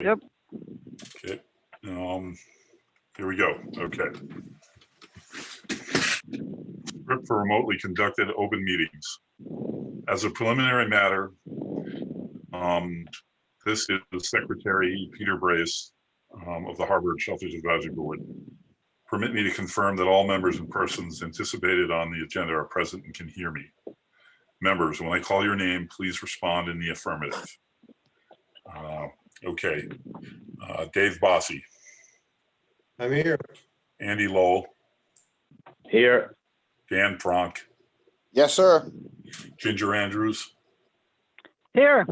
Yep. Okay. Here we go. Okay. Script for remotely conducted open meetings. As a preliminary matter, this is Secretary Peter Brace of the Harbor and Shellfish Advisory Board. Permit me to confirm that all members and persons anticipated on the agenda are present and can hear me. Members, when I call your name, please respond in the affirmative. Okay. Dave Bossy. I'm here. Andy Lowell. Here. Dan Pronk. Yes, sir. Ginger Andrews. Here.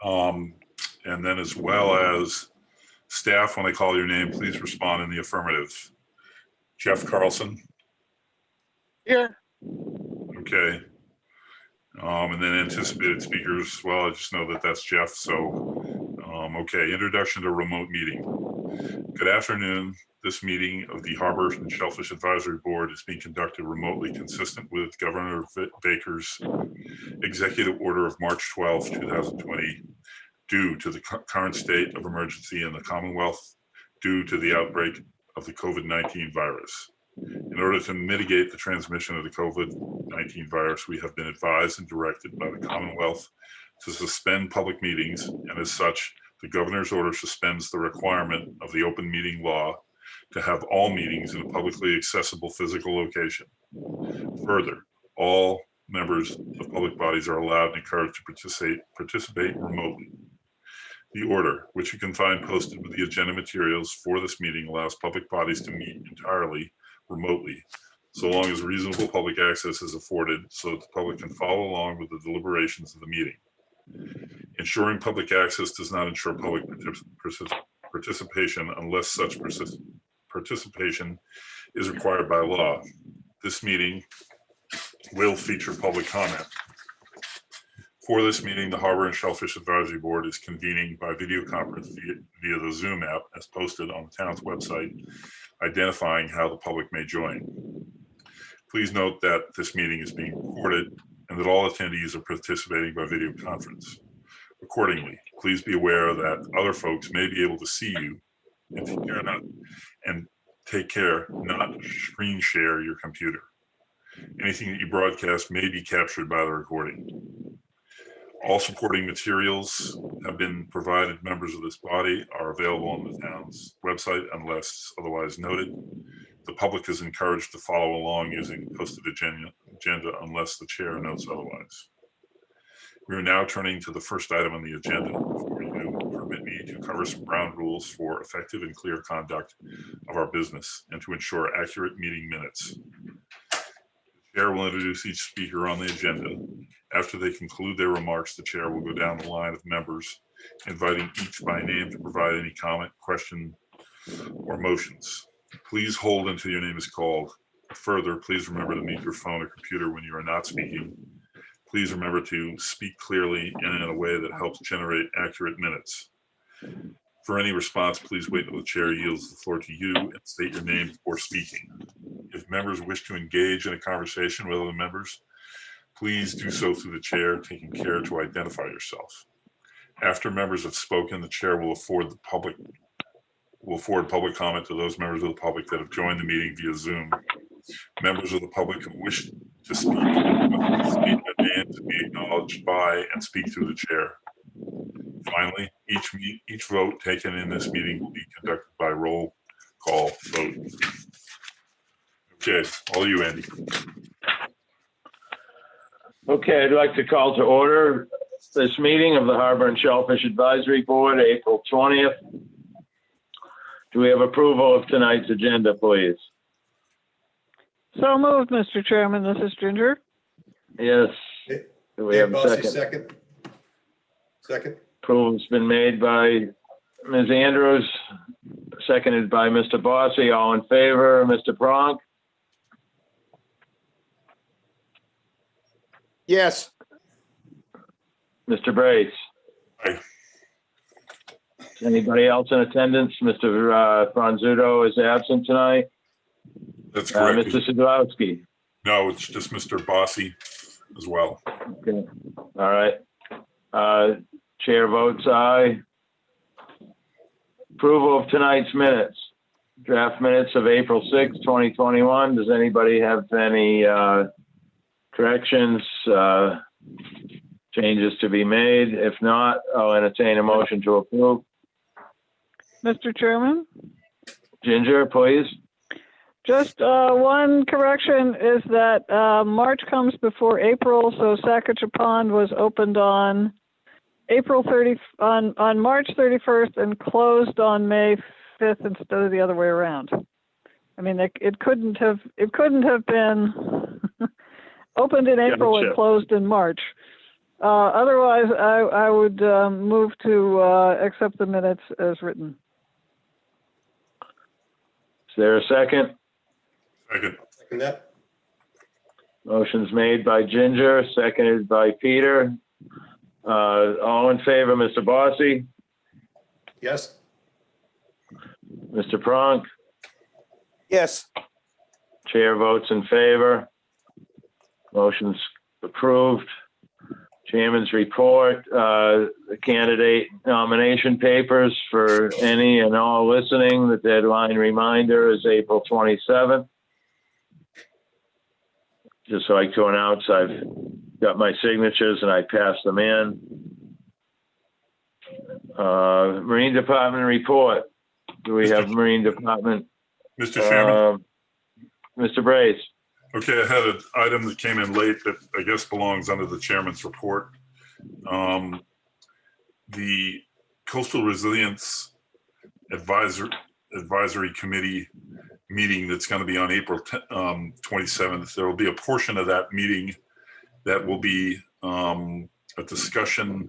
And then as well as staff, when I call your name, please respond in the affirmative. Jeff Carlson. Here. Okay. And then anticipated speakers, well, I just know that that's Jeff. So, okay, introduction to remote meeting. Good afternoon. This meeting of the Harbor and Shellfish Advisory Board is being conducted remotely, consistent with Governor Baker's executive order of March 12, 2020, due to the current state of emergency in the Commonwealth due to the outbreak of the COVID-19 virus. In order to mitigate the transmission of the COVID-19 virus, we have been advised and directed by the Commonwealth to suspend public meetings, and as such, the governor's order suspends the requirement of the open meeting law to have all meetings in a publicly accessible physical location. Further, all members of public bodies are allowed and encouraged to participate remotely. The order, which you can find posted with the agenda materials for this meeting, allows public bodies to meet entirely remotely, so long as reasonable public access is afforded so that the public can follow along with the deliberations of the meeting. Ensuring public access does not ensure public participation unless such participation is required by law. This meeting will feature public comment. For this meeting, the Harbor and Shellfish Advisory Board is convening by video conference via the Zoom app as posted on the town's website, identifying how the public may join. Please note that this meeting is being recorded and that all attendees are participating by video conference. Accordingly, please be aware that other folks may be able to see you and take care not to screen share your computer. Anything that you broadcast may be captured by the recording. All supporting materials have been provided. Members of this body are available on the town's website unless otherwise noted. The public is encouraged to follow along using the posted agenda unless the chair notes otherwise. We are now turning to the first item on the agenda. Before we do, permit me to cover some ground rules for effective and clear conduct of our business and to ensure accurate meeting minutes. The chair will introduce each speaker on the agenda. After they conclude their remarks, the chair will go down the line of members, inviting each by name to provide any comment, question, or motions. Please hold until your name is called. Further, please remember to mute your phone or computer when you are not speaking. Please remember to speak clearly and in a way that helps generate accurate minutes. For any response, please wait until the chair yields the floor to you and state your name before speaking. If members wish to engage in a conversation with other members, please do so through the chair, taking care to identify yourself. After members have spoken, the chair will afford public comment to those members of the public that have joined the meeting via Zoom. Members of the public who wish to speak must speak their name to be acknowledged by and speak through the chair. Finally, each vote taken in this meeting will be conducted by roll call vote. Okay, all you, Andy. Okay, I'd like to call to order this meeting of the Harbor and Shellfish Advisory Board, April 20th. Do we have approval of tonight's agenda, please? So moved, Mr. Chairman. This is Ginger. Yes. Do we have a Bossy, second? Second. Approval's been made by Ms. Andrews, seconded by Mr. Bossy. All in favor, Mr. Pronk? Yes. Mr. Brace? Aye. Anybody else in attendance? Mr. Franzuto is absent tonight. That's correct. Mr. Sadowski? No, it's just Mr. Bossy as well. Okay. All right. Chair votes aye. Approval of tonight's minutes. Draft minutes of April 6, 2021. Does anybody have any corrections, changes to be made? If not, I'll entertain a motion to approve. Mr. Chairman, Ginger, please. just one correction is that March comes before April, so Sacagawea Pond was opened on on March 31st and closed on May 5th instead of the other way around. I mean, it couldn't have been opened in April and Gotcha. closed in March. Otherwise, I would move to accept the minutes as written. Is there a second? Second. Second that. Motion's made by Ginger, seconded by Peter. All in favor, Mr. Bossy, Yes. Mr. Pronk, Yes. chair votes in favor. Motion's approved. Chairman's report, the candidate nomination papers for any and all listening. The deadline reminder is April 27th. Just like to announce, I've got my signatures and I passed them in. Marine Department report. Do we have Marine Department? Mr. Chairman, Mr. Brace. okay, I had an item that came in late that I guess belongs under the chairman's report. The Coastal Resilience Advisory Committee meeting that's going to be on April 27th. There will be a portion of that meeting that will be a discussion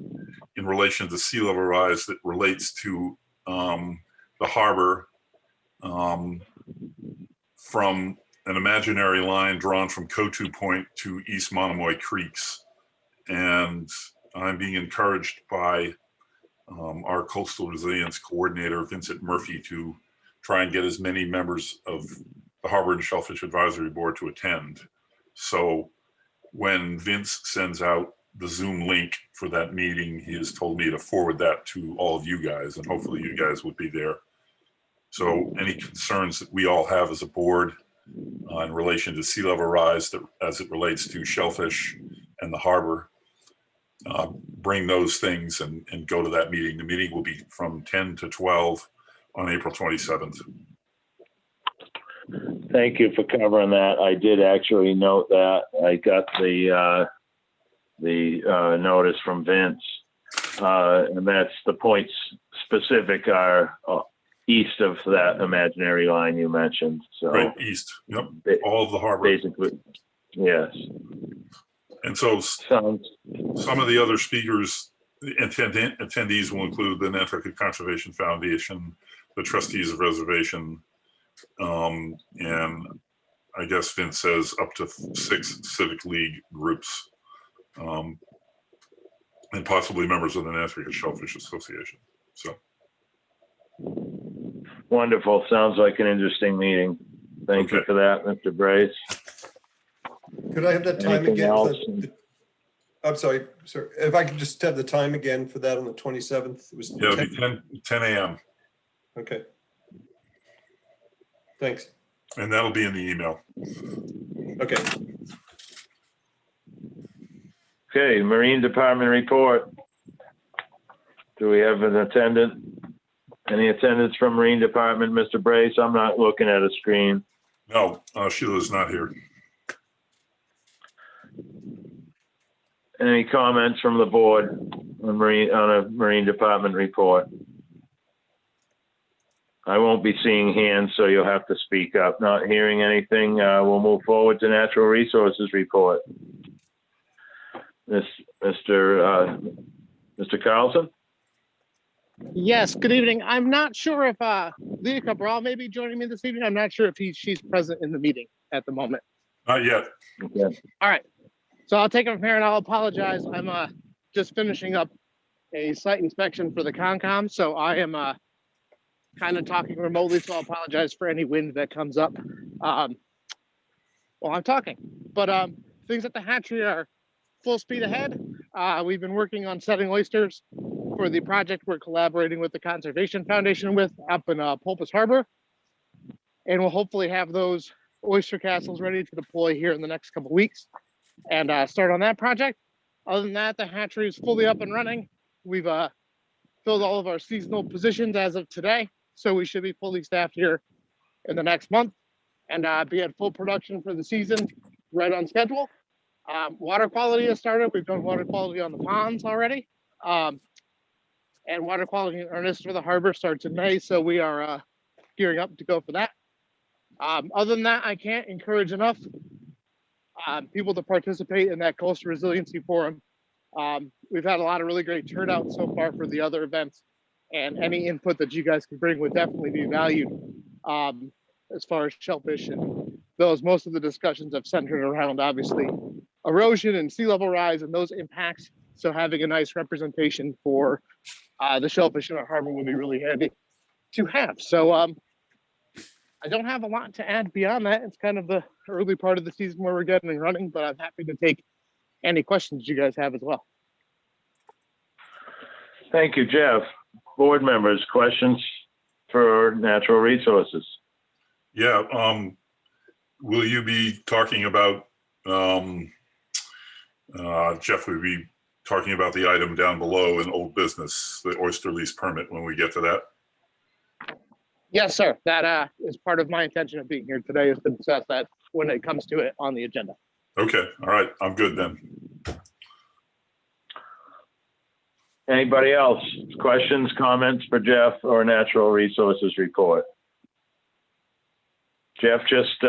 in relation to sea level rise that relates to the harbor from an imaginary line drawn from Cotu Point to East Monomoy Creeks. And I'm being encouraged by our coastal resilience coordinator, Vincent Murphy, to try and get as many members of the Harbor and Shellfish Advisory Board to attend. So when Vince sends out the Zoom link for that meeting, he has told me to forward that to all of you guys, and hopefully you guys would be there. So any concerns that we all have as a board in relation to sea level rise that, as it relates to shellfish and the harbor, bring those things and go to that meeting. The meeting will be from 10 to 12 on April 27th. Thank you for covering that. I did actually note that. I got the notice from Vince, and that's the points specific are east of that imaginary line you mentioned. So Right, east, yep, all of the harbor. basically, yes. And so Sounds some of the other speakers, attendees will include the Nantucket Conservation Foundation, the trustees of reservation, and I guess Vince says up to 6 Civic League groups, and possibly members of the Nantucket Shellfish Association. So wonderful. Sounds like an interesting meeting. Thank you Okay. for that, Mr. Brace. Could I have that time Anything again? else? I'm sorry, sir. If I could just have the time again for that on the 27th. It was yeah, it'll 10. be 10 a.m. Okay. Thanks. and that'll be in the email. Okay. Okay, Marine Department report. Do we have an attendant? Any attendance from Marine Department, Mr. Brace? I'm not looking at a screen. No, Sheila's not here. Any comments from the board on a Marine Department report? I won't be seeing hands, so you'll have to speak up. Not hearing anything, we'll move forward to Natural Resources report. Mr. Carlson? Yes, good evening. I'm not sure if Leah Cabral may be joining me this evening. I'm not sure if she's present in the meeting at the moment. Not yet. Okay. All right. So I'll take it from here and I'll apologize. I'm just finishing up a site inspection for the Concom. So I am kind of talking remotely. So I'll apologize for any wind that comes up while I'm talking. But things at the hatchery are full speed ahead. We've been working on setting oysters for for the project we're collaborating with the Conservation Foundation with up in Pulpus Harbor. And we'll hopefully have those oyster castles ready to deploy here in the next couple of weeks and start on that project. Other than that, the hatchery is fully up and running. We've filled all of our seasonal positions as of today, so we should be fully staffed here in the next month and be at full production for the season, right on schedule. Water quality has started. We've done water quality on the ponds already. And water quality in earnest for the harbor starts in May, so we are gearing up to go for that. Other than that, I can't encourage enough people to participate in that Coastal Resiliency Forum. We've had a lot of really great turnout so far for the other events, and any input that you guys can bring would definitely be valued. As far as shellfish and those, most of the discussions have centered around obviously erosion and sea level rise and those impacts. So having a nice representation for the shellfish in our harbor would be really handy to have. So I don't have a lot to add beyond that. It's kind of the early part of the season where we're getting running, but I'm happy to take any questions you guys have as well. Thank you, Jeff. Board members, questions for Natural Resources? Yeah, will you be talking about, Jeff will be talking about the item down below in old business, the oyster lease permit, when we get to that? Yes, sir. That is part of my intention of being here today, is to discuss that when it comes to it on the agenda. Okay, all right, I'm good then. Anybody else? Questions, comments for Jeff or Natural Resources report? Jeff, just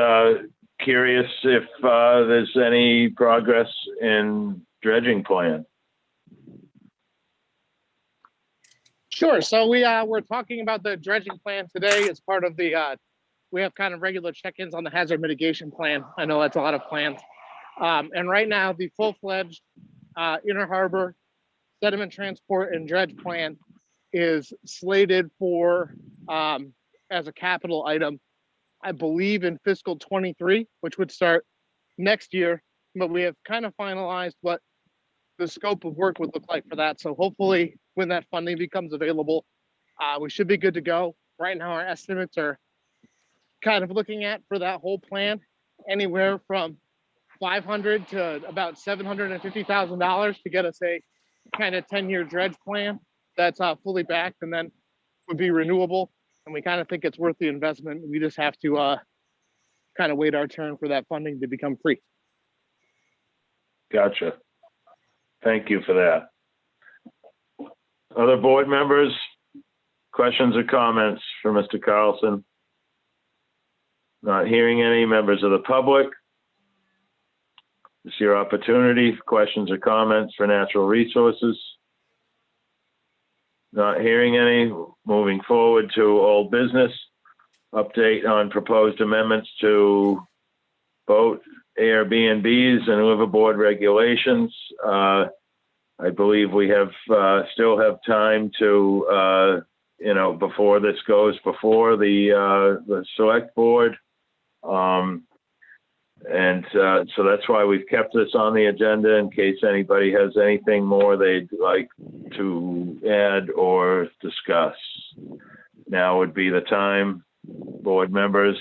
curious if there's any progress in dredging plan. Sure. So we're talking about the dredging plan today as part of the, we have kind of regular check-ins on the hazard mitigation plan. I know that's a lot of plans. And right now the full-fledged inner harbor sediment transport and dredge plan is slated for as a capital item, I believe in fiscal 23, which would start next year, but we have kind of finalized what the scope of work would look like for that. So hopefully when that funding becomes available, we should be good to go. Right now, our estimates are kind of looking at for that whole plan, anywhere from $500 to about $750,000 to get us a kind of 10-year dredge plan that's fully backed and then would be renewable. And we kind of think it's worth the investment. We just have to kind of wait our turn for that funding to become free. Gotcha. Thank you for that. Other board members, questions or comments for Mr. Carlson? Not hearing any. Members of the public? It's your opportunity for questions or comments for Natural Resources. Not hearing any. Moving forward to old business. Update on proposed amendments to boat Airbnbs and liveaboard regulations. I believe we have still have time to before this goes before the select board, and so that's why we've kept this on the agenda in case anybody has anything more they'd like to add or discuss. Now would be the time, board members.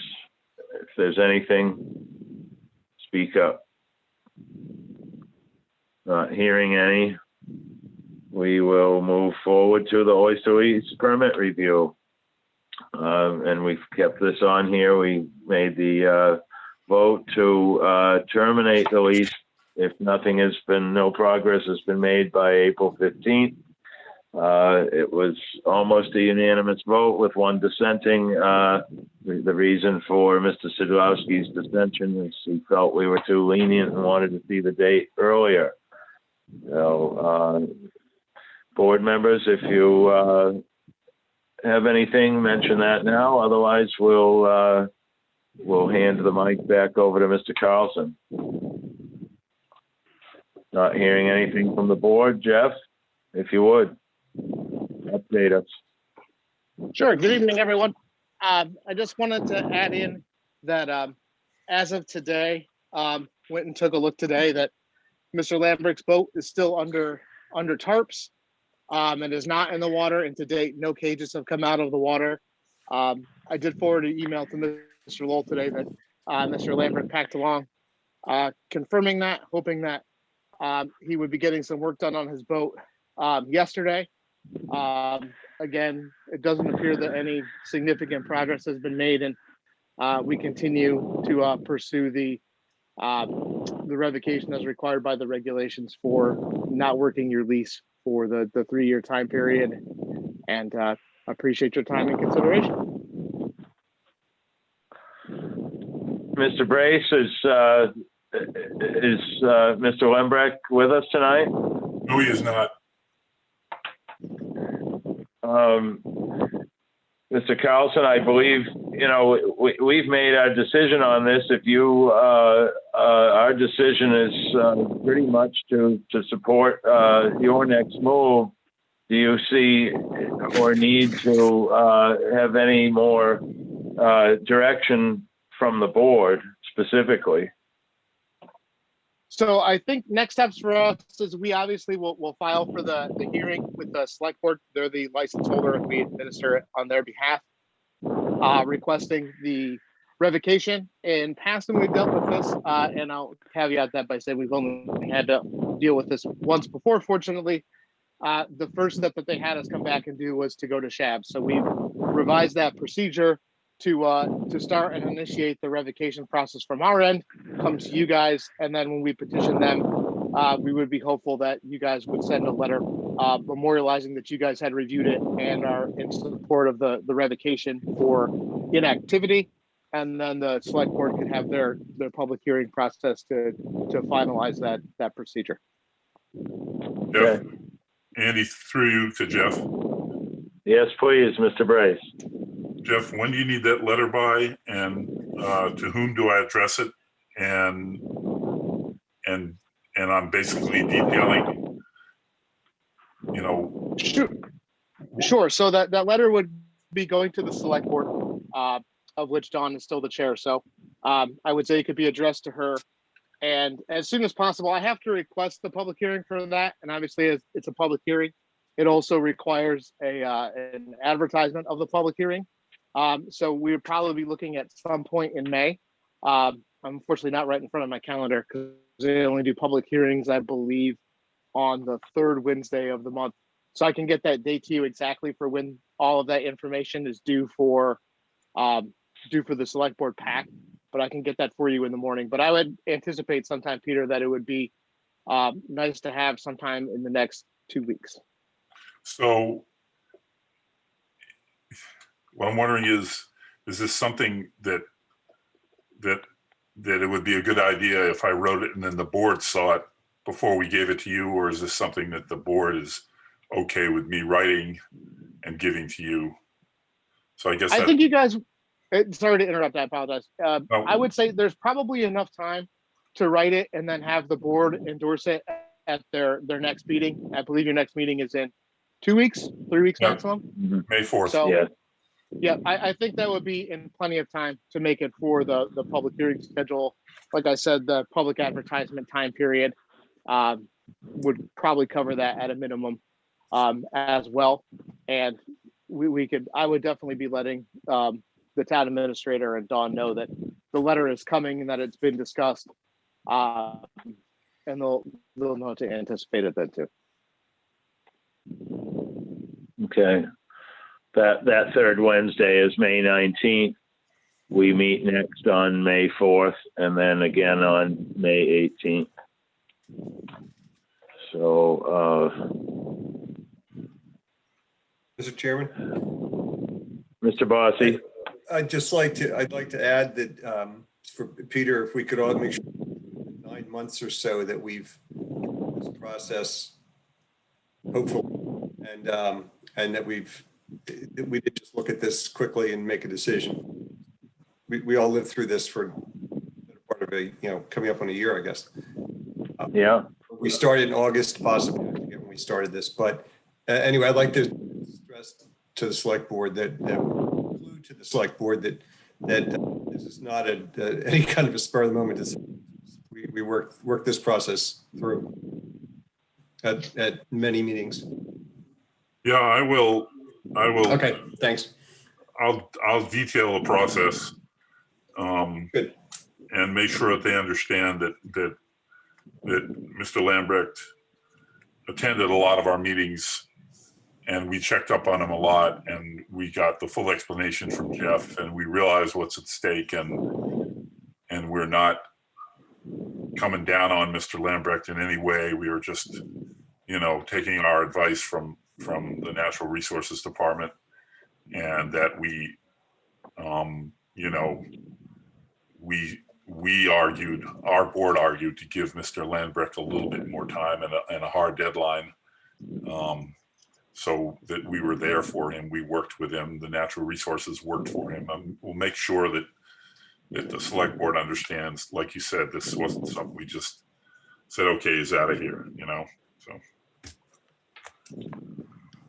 If there's anything, speak up. Not hearing any. We will move forward to the oyster lease permit review. And we've kept this on here. We made the vote to terminate the lease if no progress has been made by April 15th. It was almost a unanimous vote with one dissenting. The reason for Mr. Sidlowski's dissension is he felt we were too lenient and wanted to see the date earlier. So, board members, if you have anything, mention that now. Otherwise, we'll hand the mic back over to Mr. Carlson. Not hearing anything from the board. Jeff, if you would, update us. Sure. Good evening, everyone. I just wanted to add in that as of today, went and took a look today that Mr. Lambrick's boat is still under tarps. and is not in the water. And to date, no cages have come out of the water. I did forward an email to Mr. Lowell today that Mr. Lambert packed along, confirming that, hoping that he would be getting some work done on his boat yesterday. Again, it doesn't appear that any significant progress has been made, and we continue to pursue the revocation as required by the regulations for not working your lease for the 3-year time period. And appreciate your time and consideration. Mr. Brace, is Mr. Lembrecht with us tonight? No, he is not. Mr. Carlson, I believe, we've made our decision on this. If you, our decision is pretty much to support your next move. Do you see or need to have any more direction from the board specifically? So I think next steps for us is we obviously will file for the hearing with the select board. They're the license holder and we administer it on their behalf, requesting the revocation. In past when we've dealt with this, and I'll caveat that by saying we've only had to deal with this once before, fortunately. The first step that they had us come back and do was to go to SHAB. So we've revised that procedure to start and initiate the revocation process from our end, come to you guys, and then when we petition them, we would be hopeful that you guys would send a letter memorializing that you guys had reviewed it and are in support of the revocation for inactivity, and then the select board could have their public hearing process to finalize that procedure. Jeff, Andy, through you to Jeff. Yes, please, Mr. Brace. Jeff, when do you need that letter by, and to whom do I address it? And I'm basically detailing, Sure. So that letter would be going to the select board, of which Dawn is still the chair. So I would say it could be addressed to her. And as soon as possible, I have to request the public hearing for that. And obviously, as it's a public hearing, it also requires an advertisement of the public hearing. So we would probably be looking at some point in May. I'm unfortunately not right in front of my calendar because they only do public hearings, I believe, on the 3rd Wednesday of the month. So I can get that date to you exactly for when all of that information is due for the select board pack, but I can get that for you in the morning. But I would anticipate sometime, Peter, that it would be nice to have sometime in the next 2 weeks. So what I'm wondering is this something that it would be a good idea if I wrote it and then the board saw it before we gave it to you, or is this something that the board is okay with me writing and giving to you? So I guess I think you guys, sorry to interrupt, I apologize. No. I would say there's probably enough time to write it and then have the board endorse it at their next meeting. I believe your next meeting is in 2 weeks, 3 weeks maximum. May 4th. So yeah, I think that would be in plenty of time to make it for the public hearing schedule. Like I said, the public advertisement time period would probably cover that at a minimum as well. And I would definitely be letting the town administrator and Dawn know that the letter is coming and that it's been discussed. And they'll know to anticipate it then too. Okay. That 3rd Wednesday is May 19th. We meet next on May 4th and then again on May 18th. So, Mr. Chairman, Mr. Bossy. I'd like to add that for Peter, if we could all make sure 9 months or so that we've this process hopeful and that we did just look at this quickly and make a decision. We all lived through this for part of coming up on a year, I guess. Yeah. We started in August, possibly. I forget when we started this, but anyway, I'd like to stress to the select board that include to the select board that this is not any kind of a spur of the moment decision. We worked this process through at many meetings. Yeah, I will. Okay, thanks. I'll detail the process. Good. And make sure that they understand that Mr. Lambrecht attended a lot of our meetings, and we checked up on him a lot, and we got the full explanation from Jeff, and we realized what's at stake, and we're not coming down on Mr. Lambrecht in any way. We were just, taking our advice from the Natural Resources Department, and that our board argued to give Mr. Lambrecht a little bit more time and a hard deadline, so that we were there for him. We worked with him. The Natural Resources worked for him. We'll make sure that the select board understands, like you said, this wasn't something we just said, okay, he's out of here, so.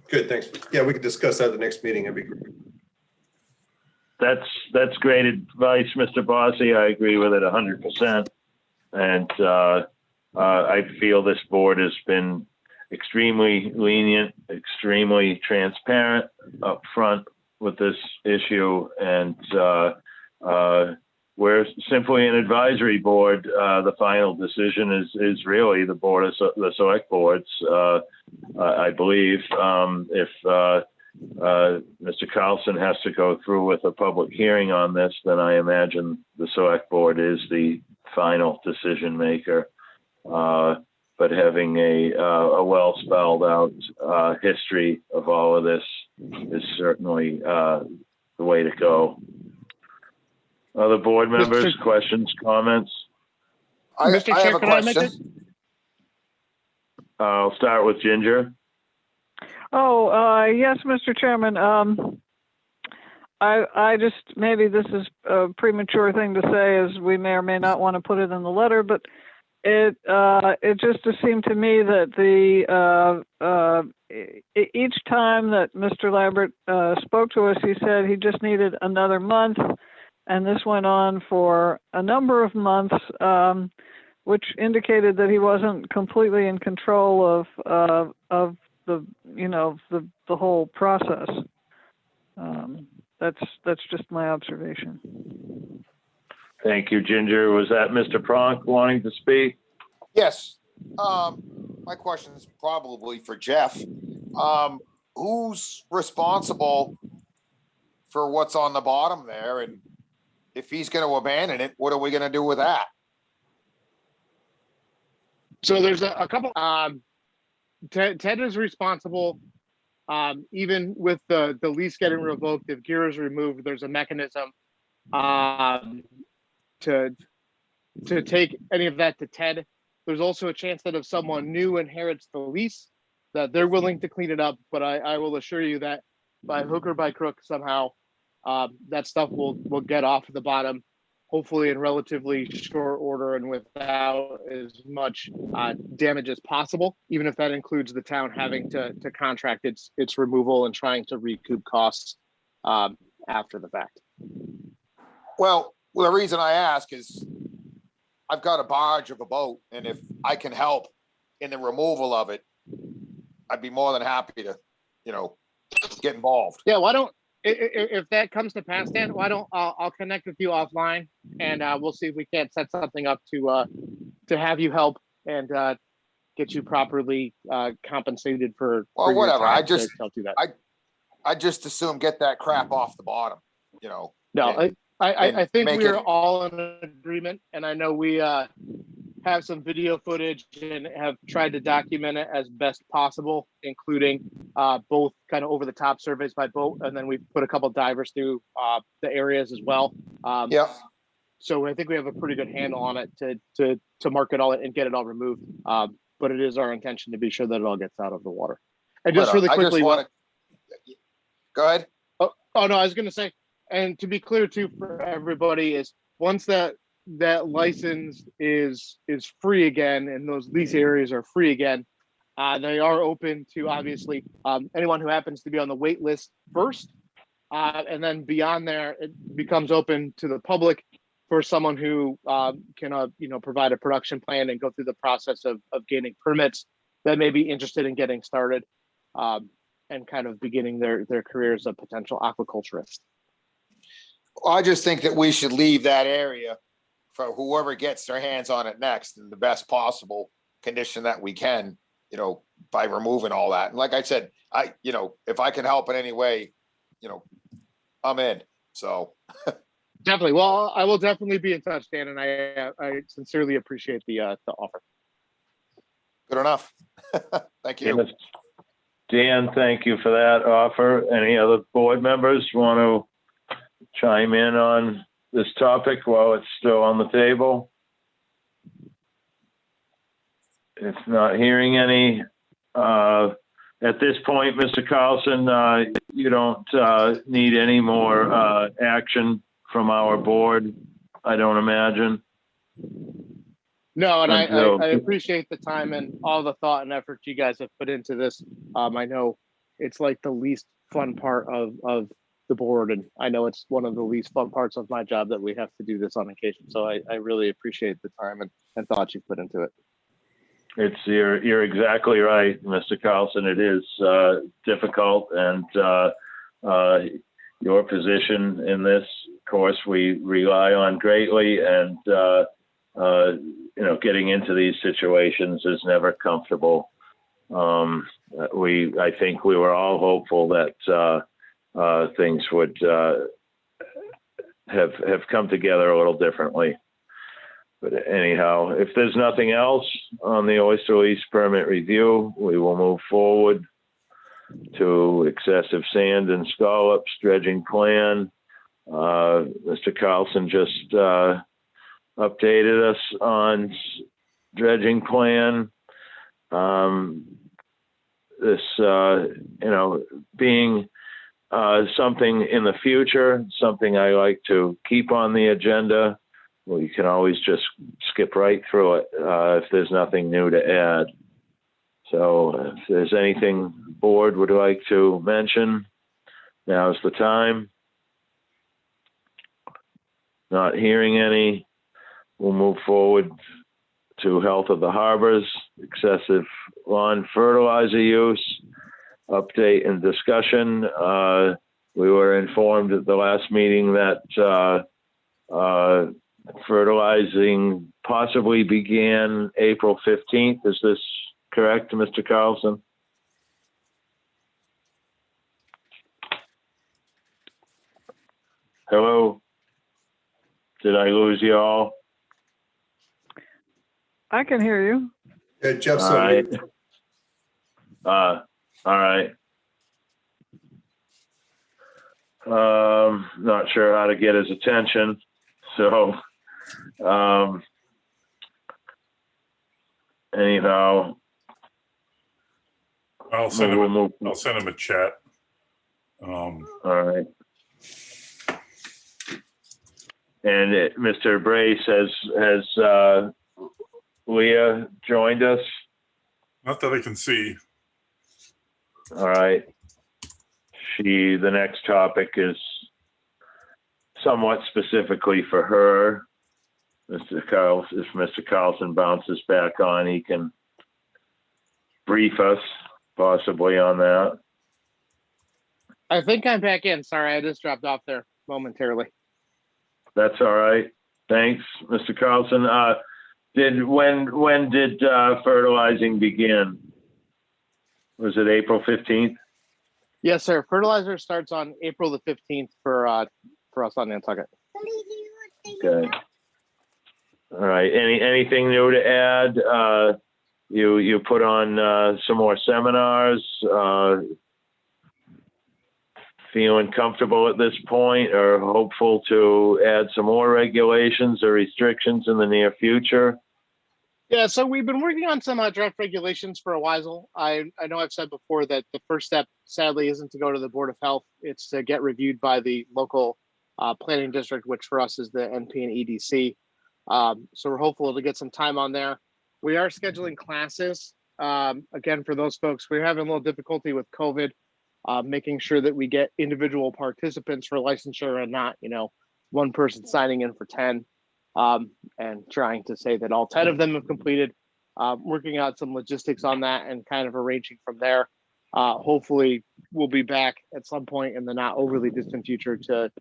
Good, thanks. Yeah, we could discuss that at the next meeting. That'd be great. That's great advice, Mr. Bossy. I agree with it 100%. And I feel this board has been extremely lenient, extremely transparent up front with this issue. And we're simply an advisory board. The final decision is really the board of the select boards, I believe. If Mr. Carlson has to go through with a public hearing on this, then I imagine the select board is the final decision maker. But having a well spelled out history of all of this is certainly the way to go. Other board members, questions, comments? I Mr. Chair, have a can I make question. I'll start with Ginger. Oh, yes, Mr. Chairman. I just, maybe this is a premature thing to say, as we may or may not want to put it in the letter, but it just seemed to me that each time that Mr. Lambert spoke to us, he said he just needed another month, and this went on for a number of months, which indicated that he wasn't completely in control of the whole process. That's just my observation. Thank you, Ginger. Was that Mr. Pronk wanting to speak? Yes. My question is probably for Jeff. Who's responsible for what's on the bottom there? And if he's going to abandon it, what are we going to do with that? So there's a couple. Ted is responsible. Even with the lease getting revoked, if gear is removed, there's a mechanism to take any of that to Ted. There's also a chance that if someone new inherits the lease, that they're willing to clean it up. But I will assure you that by hook or by crook, somehow that stuff will get off the bottom, hopefully in relatively short order and without as much damage as possible, even if that includes the town having to contract its removal and trying to recoup costs after the fact. Well, the reason I ask is I've got a barge of a boat, and if I can help in the removal of it, I'd be more than happy to, get involved. Yeah, why don't, if that comes to pass, Dan, why don't I'll connect with you offline, and we'll see if we can't set something up to have you help and get you properly compensated for. Well, for whatever. I just don't do that. I just assume get that crap off the bottom, No, and I think make we're it- all in agreement, and I know we have some video footage and have tried to document it as best possible, including both kind of over the top surveys by boat, and then we put a couple divers through the areas as well. Yeah. So I think we have a pretty good handle on it to mark it all and get it all removed. But it is our intention to be sure that it all gets out of the water. And just really quickly, go ahead. Oh no, I was going to say, and to be clear too for everybody, is once that license is free again and those lease areas are free again, they are open to obviously anyone who happens to be on the wait list first, and then beyond there it becomes open to the public for someone who can provide a production plan and go through the process of gaining permits that may be interested in getting started. and kind of beginning their career as a potential aquaculturist. I just think that we should leave that area for whoever gets their hands on it next in the best possible condition that we can, by removing all that. And like I said, if I can help in any way, I'm in. So Definitely. Well, I will definitely be in touch, Dan, and I sincerely appreciate the offer. good enough. Thank you. Yes. Dan, thank you for that offer. Any other board members want to chime in on this topic while it's still on the table? If not hearing any, at this point, Mr. Carlson, you don't need any more action from our board, I don't imagine. No, and Until- I appreciate the time and all the thought and effort you guys have put into this. I know it's like the least fun part of the board, and I know it's one of the least fun parts of my job that we have to do this on occasion. So I really appreciate the time and thought you put into it. You're exactly right, Mr. Carlson. It is difficult, and your position in this course we rely on greatly, and getting into these situations is never comfortable. I think we were all hopeful that things would have come together a little differently. But anyhow, if there's nothing else on the oyster lease permit review, we will move forward to excessive sand and scallops dredging plan. Mr. Carlson just updated us on dredging plan. This, being something in the future, something I like to keep on the agenda. Well, you can always just skip right through it if there's nothing new to add. So if there's anything the board would like to mention, now's the time. Not hearing any, we'll move forward to health of the harbors, excessive lawn fertilizer use, update and discussion. We were informed at the last meeting that fertilizing possibly began April 15th. Is this correct, Mr. Carlson? Hello? Did I lose you all? I can hear you. Yeah, Jeff's All on right. mute. All right. Not sure how to get his attention. So, anyhow, I'll send him. we'll move. I'll send him a chat. All right. And Mr. Brace, has Leah joined us? Not that I can see. All right. The next topic is somewhat specifically for her. If Mr. Carlson bounces back on, he can brief us possibly on that. I think I'm back in. Sorry, I just dropped off there momentarily. That's all right. Thanks, Mr. Carlson. When did fertilizing begin? Was it April 15th? Yes, sir. Fertilizer starts on April the 15th for us on Nantucket. Okay. All right. Anything new to add? You put on some more seminars. Feeling comfortable at this point, or hopeful to add some more regulations or restrictions in the near future? Yeah, so we've been working on some draft regulations for a while. I know I've said before that the first step, sadly, isn't to go to the Board of Health. It's to get reviewed by the local planning district, which for us is the NP and EDC. So we're hopeful to get some time on there. We are scheduling classes. Again, for those folks, we're having a little difficulty with COVID, making sure that we get individual participants for licensure and not, one person signing in for 10. And trying to say that all 10 of them have completed, working out some logistics on that and kind of arranging from there. hopefully we'll be back at some point in the not overly distant future to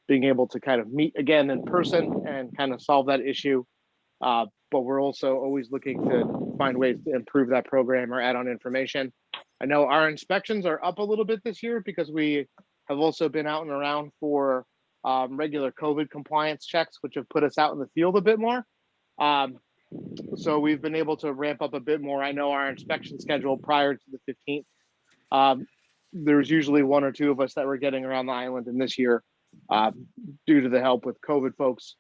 being able to kind of meet again in person and kind of solve that issue. But we're also always looking to find ways to improve that program or add on information. I know our inspections are up a little bit this year because we have also been out and around for regular COVID compliance checks, which have put us out in the field a bit more. So we've been able to ramp up a bit more. I know our inspection schedule prior to the 15th, there's usually one or two of us that were getting around the island, and this year, due to the help with COVID folks,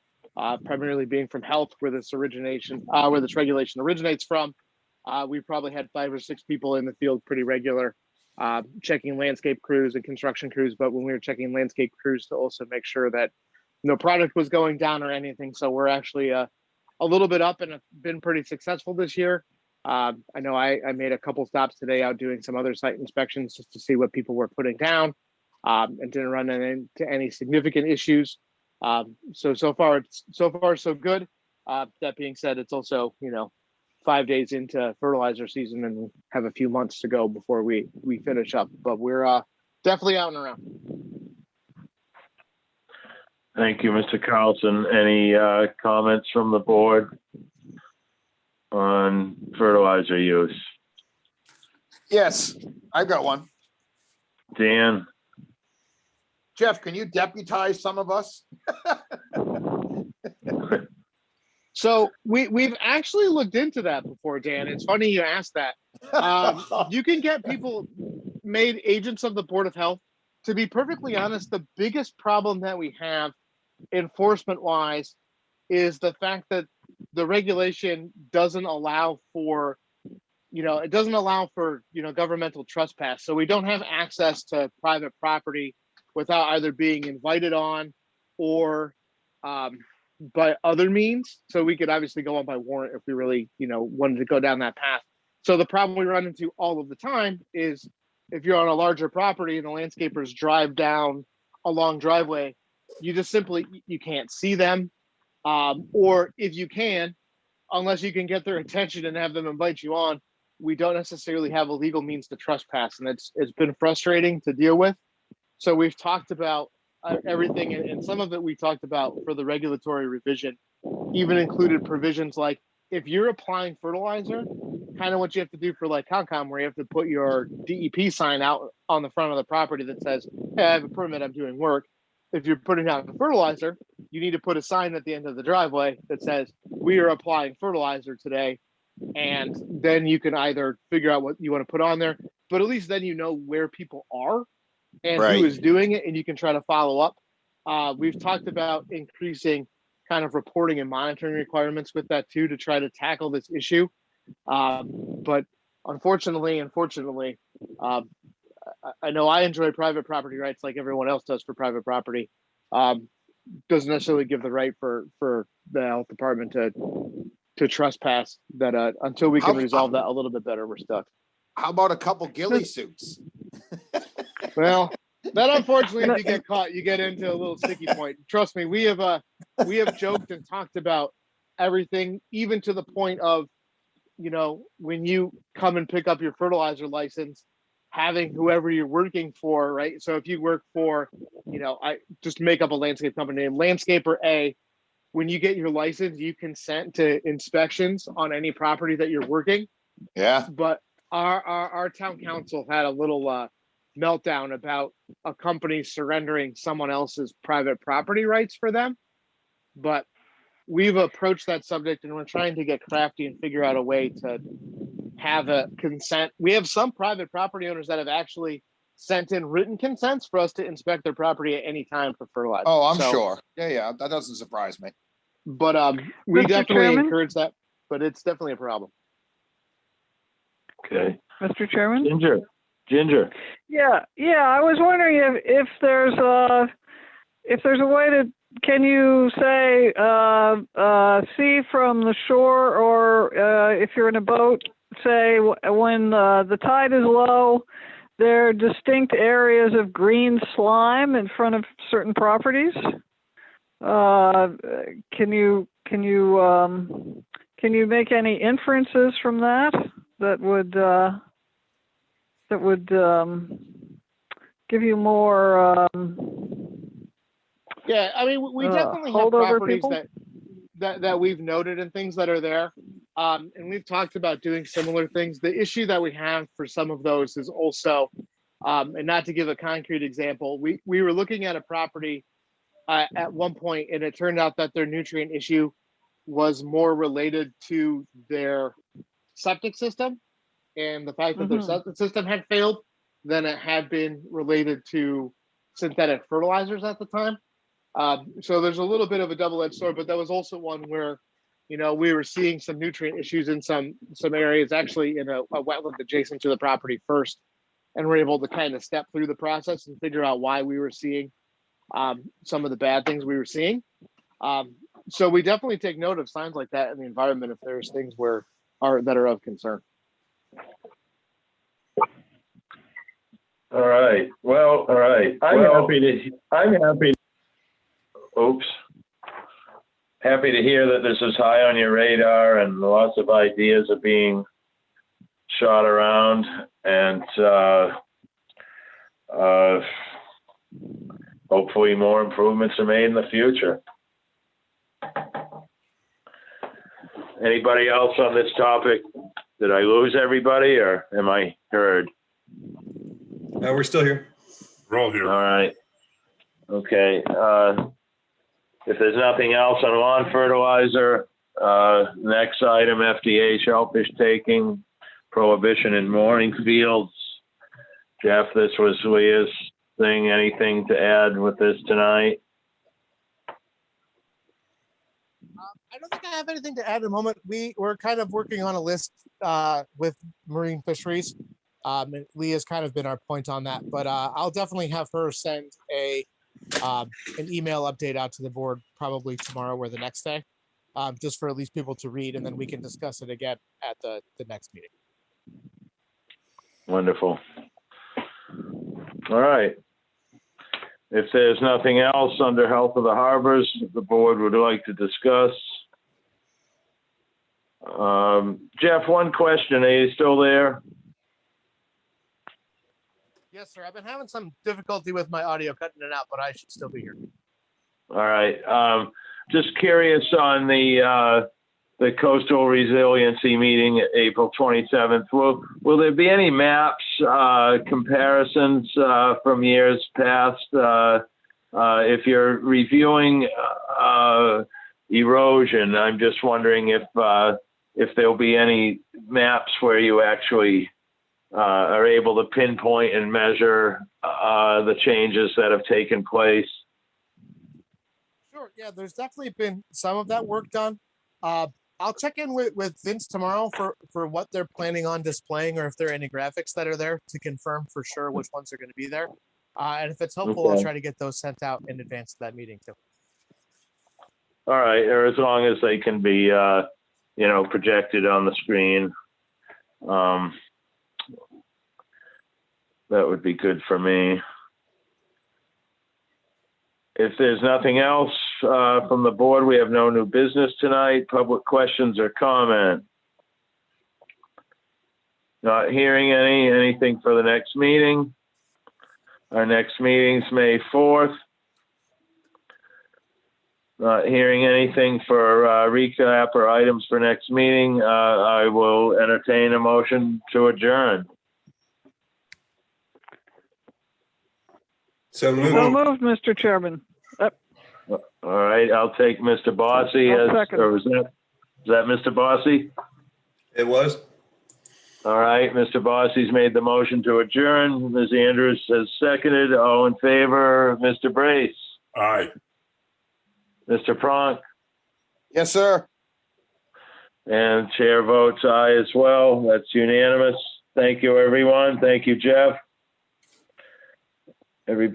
primarily being from health, where this regulation originates from, we probably had 5 or 6 people in the field pretty regular, checking landscape crews and construction crews. But when we were checking landscape crews to also make sure that no product was going down or anything. So we're actually a little bit up and have been pretty successful this year. I know I made a couple stops today out doing some other site inspections just to see what people were putting down, and didn't run into any significant issues. So far so good. That being said, it's also 5 days into fertilizer season and we have a few months to go before we finish up. But we're definitely out and around. Thank you, Mr. Carlson. Any comments from the board on fertilizer use? Yes, I've got one. Dan? Jeff, can you deputize some of us? So we've actually looked into that before, Dan. It's funny you asked that. You can get people made agents of the Board of Health. To be perfectly honest, the biggest problem that we have enforcement wise is the fact that the regulation doesn't allow for governmental trespass. So we don't have access to private property without either being invited on or by other means. So we could obviously go on by warrant if we really wanted to go down that path. So the problem we run into all of the time is if you're on a larger property and the landscapers drive down a long driveway, you just simply you can't see them, or if you can, unless you can get their attention and have them invite you on, we don't necessarily have a legal means to trespass, and it's been frustrating to deal with. So we've talked about everything, and some of it we talked about for the regulatory revision even included provisions like if you're applying fertilizer, kind of what you have to do for like Concom, where you have to put your DEP sign out on the front of the property that says, hey, I have a permit, I'm doing work. If you're putting out fertilizer, you need to put a sign at the end of the driveway that says, we are applying fertilizer today. And then you can either figure out what you want to put on there, but at least then you know where people are and Right. who is doing it, and you can try to follow up. We've talked about increasing kind of reporting and monitoring requirements with that too, to try to tackle this issue. But unfortunately, I know I enjoy private property rights like everyone else does for private property. Doesn't necessarily give the right for the health department to trespass that until we can resolve that a little bit better, we're stuck. How about a couple ghillie suits? Well, that unfortunately, if you get caught, you get into a little sticky point. Trust me, we have joked and talked about everything, even to the point of, when you come and pick up your fertilizer license, having whoever you're working for, right? So if you work for, I just make up a landscape company name, Landscaper A, when you get your license, you consent to inspections on any property that you're working. Yeah. But our town council had a little meltdown about a company surrendering someone else's private property rights for them. But we've approached that subject and we're trying to get crafty and figure out a way to have a consent. We have some private property owners that have actually sent in written consents for us to inspect their property at any time for fertilizer. Oh, I'm sure. Yeah. That doesn't surprise me. But we Mr. definitely Chairman? encourage that, but it's definitely a problem. Okay. Mr. Chairman? Ginger. Yeah. I was wondering if there's a way to, can you say see from the shore, or if you're in a boat, say when the tide is low, there are distinct areas of green slime in front of certain properties. Can you make any inferences from that would that would give you more Yeah, I mean, we definitely have holdover properties people? that we've noted and things that are there. And we've talked about doing similar things. The issue that we have for some of those is also, and not to give a concrete example, we were looking at a property at one point, and it turned out that their nutrient issue was more related to their septic system and the fact that their septic system had failed than it had been related to synthetic fertilizers at the time. So there's a little bit of a double-edged sword, but that was also one where, you know, we were seeing some nutrient issues in some areas, actually in a wetland adjacent to the property first, and we're able to kind of step through the process and figure out why we were seeing some of the bad things we were seeing. So we definitely take note of signs like that in the environment if there's things that are of concern. All right. Well, all right. I'm happy. Oops. Happy to hear that this is high on your radar and lots of ideas are being shot around, and hopefully more improvements are made in the future. Anybody else on this topic? Did I lose everybody, or am I heard? We're still here. We're all here. All right. Okay. If there's nothing else on lawn fertilizer, next item, FDA shellfish taking, prohibition in mooring fields. Jeff, this was Leah's thing. Anything to add with this tonight? I don't think I have anything to add at the moment. We're kind of working on a list with marine fisheries. And Leah's kind of been our point on that, but I'll definitely have her send an email update out to the board probably tomorrow or the next day, just for at least people to read, and then we can discuss it again at the next meeting. Wonderful. All right. If there's nothing else under health of the harbors, the board would like to discuss. Jeff, one question. Are you still there? Yes, sir. I've been having some difficulty with my audio cutting it out, but I should still be here. All right. Just curious on the coastal resiliency meeting April 27th. Will there be any maps, comparisons from years past? If you're reviewing erosion, I'm just wondering if there'll be any maps where you actually are able to pinpoint and measure the changes that have taken place. Sure. Yeah, there's definitely been some of that work done. I'll check in with Vince tomorrow for what they're planning on displaying, or if there are any graphics that are there to confirm for sure which ones are going to be there. And if it's helpful, Okay. I'll try to get those sent out in advance of that meeting too. All right, or as long as they can be, projected on the screen. That would be good for me. If there's nothing else from the board, we have no new business tonight. Public questions or comment? Not hearing anything for the next meeting. Our next meeting's May 4th. Not hearing anything for recap or items for next meeting. I will entertain a motion to adjourn. So So moved. moved, Mr. Chairman. All right, I'll take Mr. Bossy I'll as, second. or is that Mr. Bossy? It was. All right, Mr. Bossy's made the motion to adjourn. Ms. Andrews has seconded. All in favor, Mr. Brace, Aye. Mr. Pronk, Yes, sir. and chair votes aye as well. That's unanimous. Thank you, everyone. Thank you, Jeff. Everybody.